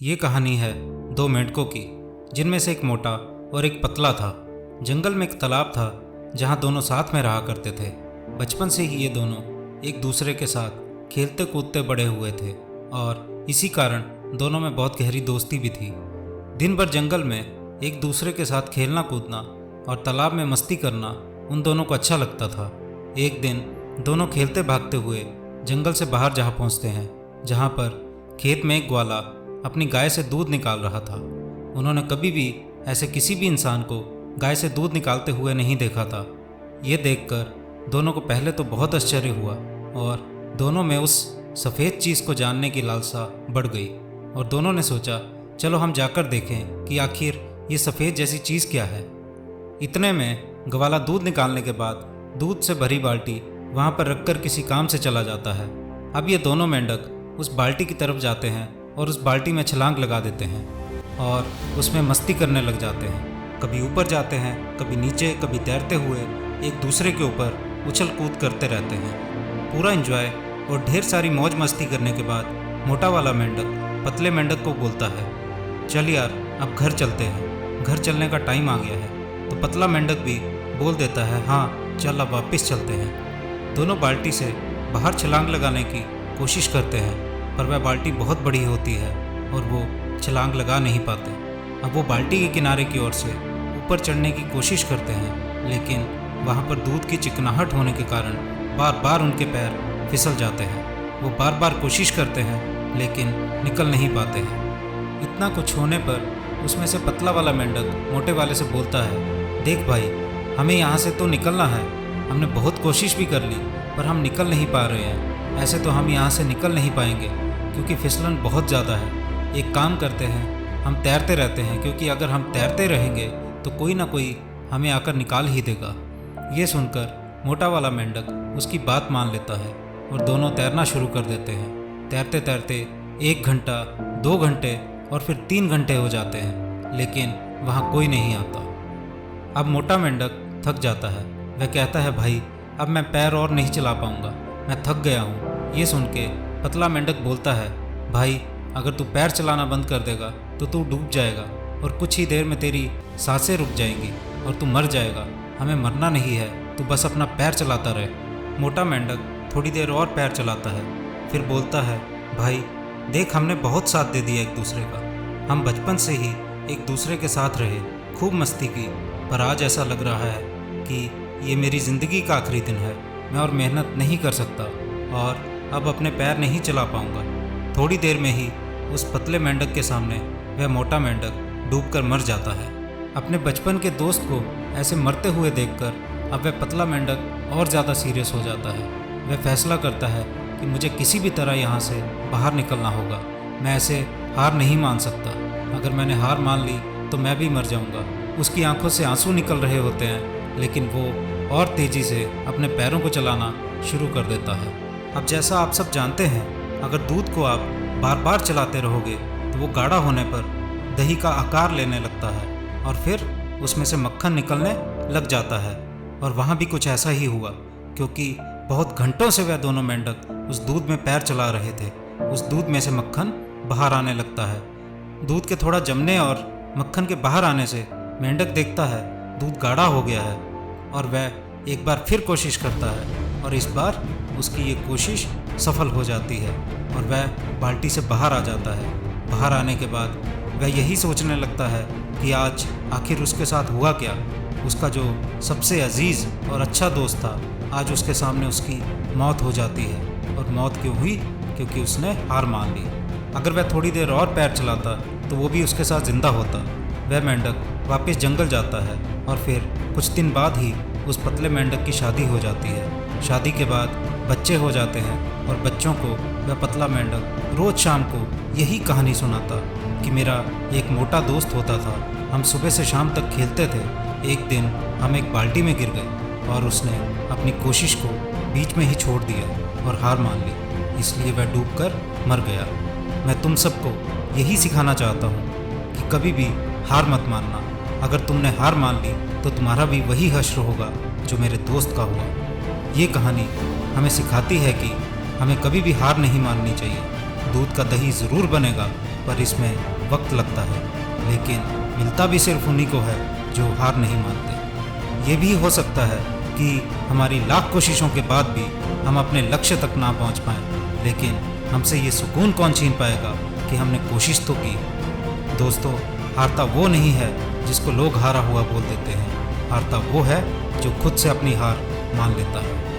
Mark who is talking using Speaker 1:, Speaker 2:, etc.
Speaker 1: ये कहानी है दो मेंढकों की, जिनमें से एक मोटा और एक पतला था। जंगल में एक तालाब था जहाँ दोनों साथ में रहा करते थे। बचपन से ही ये दोनों एक दूसरे के साथ खेलते कूदते बड़े हुए थे और इसी कारण दोनों में बहुत गहरी दोस्ती भी थी। दिन भर जंगल में एक दूसरे के साथ खेलना कूदना और तालाब में मस्ती करना उन दोनों को अच्छा लगता था। एक दिन दोनों खेलते भागते हुए जंगल से बाहर जहाँ पहुँचते हैं, जहाँ पर खेत में एक ग्वाला अपनी गाय से दूध निकाल रहा था। उन्होंने कभी भी ऐसे किसी भी इंसान को गाय से दूध निकालते हुए नहीं देखा था। ये देखकर दोनों को पहले तो बहुत आश्चर्य हुआ और दोनों में उस सफ़ेद चीज़ को जानने की लालसा बढ़ गई और दोनों ने सोचा, चलो हम जाकर देखें कि आखिर ये सफ़ेद जैसी चीज़ क्या है। इतने में ग्वाला दूध निकालने के बाद दूध से भरी बाल्टी वहाँ पर रखकर किसी काम से चला जाता है। अब ये दोनों मेंढक उस बाल्टी की तरफ जाते हैं और उस बाल्टी में छलांग लगा देते हैं और उसमें मस्ती करने लग जाते हैं। कभी ऊपर जाते हैं, कभी नीचे, कभी तैरते हुए एक दूसरे के ऊपर उछल कूद करते रहते हैं। पूरा एंजॉय और ढेर सारी मौज मस्ती करने के बाद मोटा वाला मेंढक पतले मेंढक को बोलता है, चल यार अब घर चलते हैं, घर चलने का टाइम आ गया है। तो पतला मेंढक भी बोल देता है, हाँ चल अब वापस चलते हैं। दोनों बाल्टी से बाहर छलांग लगाने की कोशिश करते हैं, पर वह बाल्टी बहुत बड़ी होती है और वो छलांग लगा नहीं पाते। अब वो बाल्टी के किनारे की ओर से ऊपर चढ़ने की कोशिश करते हैं, लेकिन वहाँ पर दूध की चिकनाहट होने के कारण बार बार उनके पैर फिसल जाते हैं। वो बार बार कोशिश करते हैं लेकिन निकल नहीं पाते हैं। इतना कुछ होने पर उसमें से पतला वाला मेंढक मोटे वाले से बोलता है, देख भाई, हमें यहाँ से तो निकलना है। हमने बहुत कोशिश भी कर ली पर हम निकल नहीं पा रहे हैं। ऐसे तो हम यहाँ से निकल नहीं पाएंगे क्योंकि फिसलन बहुत ज़्यादा है। एक काम करते हैं, हम तैरते रहते हैं, क्योंकि अगर हम तैरते रहेंगे तो कोई ना कोई हमें आकर निकाल ही देगा। ये सुनकर मोटा वाला मेंढक उसकी बात मान लेता है और दोनों तैरना शुरू कर देते हैं। तैरते तैरते 1 घंटा, 2 घंटे और फिर 3 घंटे हो जाते हैं, लेकिन वहाँ कोई नहीं आता। अब मोटा मेंढक थक जाता है। वह कहता है, भाई अब मैं पैर और नहीं चला पाऊँगा, मैं थक गया हूँ। ये सुन के पतला मेंढक बोलता है, भाई अगर तू पैर चलाना बंद कर देगा तो तू डूब जाएगा और कुछ ही देर में तेरी सांसें रुक जाएंगी और तू मर जाएगा। हमें मरना नहीं है, तू बस अपना पैर चलाता रहे। मोटा मेंढक थोड़ी देर और पैर चलाता है, फिर बोलता है, भाई देख, हमने बहुत साथ दे दिया एक दूसरे का। हम बचपन से ही एक दूसरे के साथ रहे, खूब मस्ती की, पर आज ऐसा लग रहा है कि ये मेरी ज़िंदगी का आखिरी दिन है। मैं और मेहनत नहीं कर सकता और अब अपने पैर नहीं चला पाऊंगा। थोड़ी देर में ही उस पतले मेंढक के सामने वह मोटा मेंढक डूबकर मर जाता है। अपने बचपन के दोस्त को ऐसे मरते हुए देखकर अब वह पतला मेंढक और ज़्यादा सीरियस हो जाता है। वह फैसला करता है कि मुझे किसी भी तरह यहाँ से बाहर निकलना होगा। मैं ऐसे हार नहीं मान सकता। अगर मैंने हार मान ली तो मैं भी मर जाऊँगा। उसकी आंखों से आंसू निकल रहे होते हैं, लेकिन वो और तेज़ी से अपने पैरों को चलाना शुरू कर देता है। अब जैसा आप सब जानते हैं, अगर दूध को आप बार बार चलाते रहोगे तो वो गाढ़ा होने पर दही का आकार लेने लगता है और फिर उसमें से मक्खन निकलने लग जाता है। और वहाँ भी कुछ ऐसा ही हुआ, क्योंकि बहुत घंटों से वह दोनों मेंढक उस दूध में पैर चला रहे थे। उस दूध में से मक्खन बाहर आने लगता है। दूध के थोड़ा जमने और मक्खन के बाहर आने से मेंढक देखता है दूध गाढ़ा हो गया है और वह एक बार फिर कोशिश करता है और इस बार उसकी ये कोशिश सफल हो जाती है और वह बाल्टी से बाहर आ जाता है। बाहर आने के बाद वह यही सोचने लगता है कि आज आखिर उसके साथ हुआ क्या। उसका जो सबसे अजीज़ और अच्छा दोस्त था, आज उसके सामने उसकी मौत हो जाती है। और मौत क्यों हुई? क्योंकि उसने हार मान ली। अगर वह थोड़ी देर और पैर चलाता तो वो भी उसके साथ ज़िंदा होता। वह मेंढक वापस जंगल जाता है और फिर कुछ दिन बाद ही उस पतले मेंढक की शादी हो जाती है। शादी के बाद बच्चे हो जाते हैं और बच्चों को वह पतला मेंढक रोज़ शाम को यही कहानी सुनाता कि मेरा एक मोटा दोस्त होता था, हम सुबह से शाम तक खेलते थे। एक दिन हम एक बाल्टी में गिर गए और उसने अपनी कोशिश को बीच में ही छोड़ दिया और हार मान ली, इसलिए वह डूबकर मर गया। मैं तुम सबको यही सिखाना चाहता हूँ कि कभी भी हार मत मानना। अगर तुमने हार मान ली तो तुम्हारा भी वही हश्र होगा जो मेरे दोस्त का हुआ। ये कहानी हमें सिखाती है कि हमें कभी भी हार नहीं माननी चाहिए। दूध का दही ज़रूर बनेगा, पर इसमें वक्त लगता है, लेकिन मिलता भी सिर्फ उन्हीं को है जो हार नहीं मानते। ये भी हो सकता है कि हमारी लाख कोशिशों के बाद भी हम अपने लक्ष्य तक ना पहुंच पाएं, लेकिन हमसे ये सुकून कौन छीन पाएगा कि हमने कोशिश तो की। दोस्तों, हारता वो नहीं है जिसको लोग हारा हुआ बोल देते हैं, हारता वो है जो खुद से अपनी हार मान लेता है।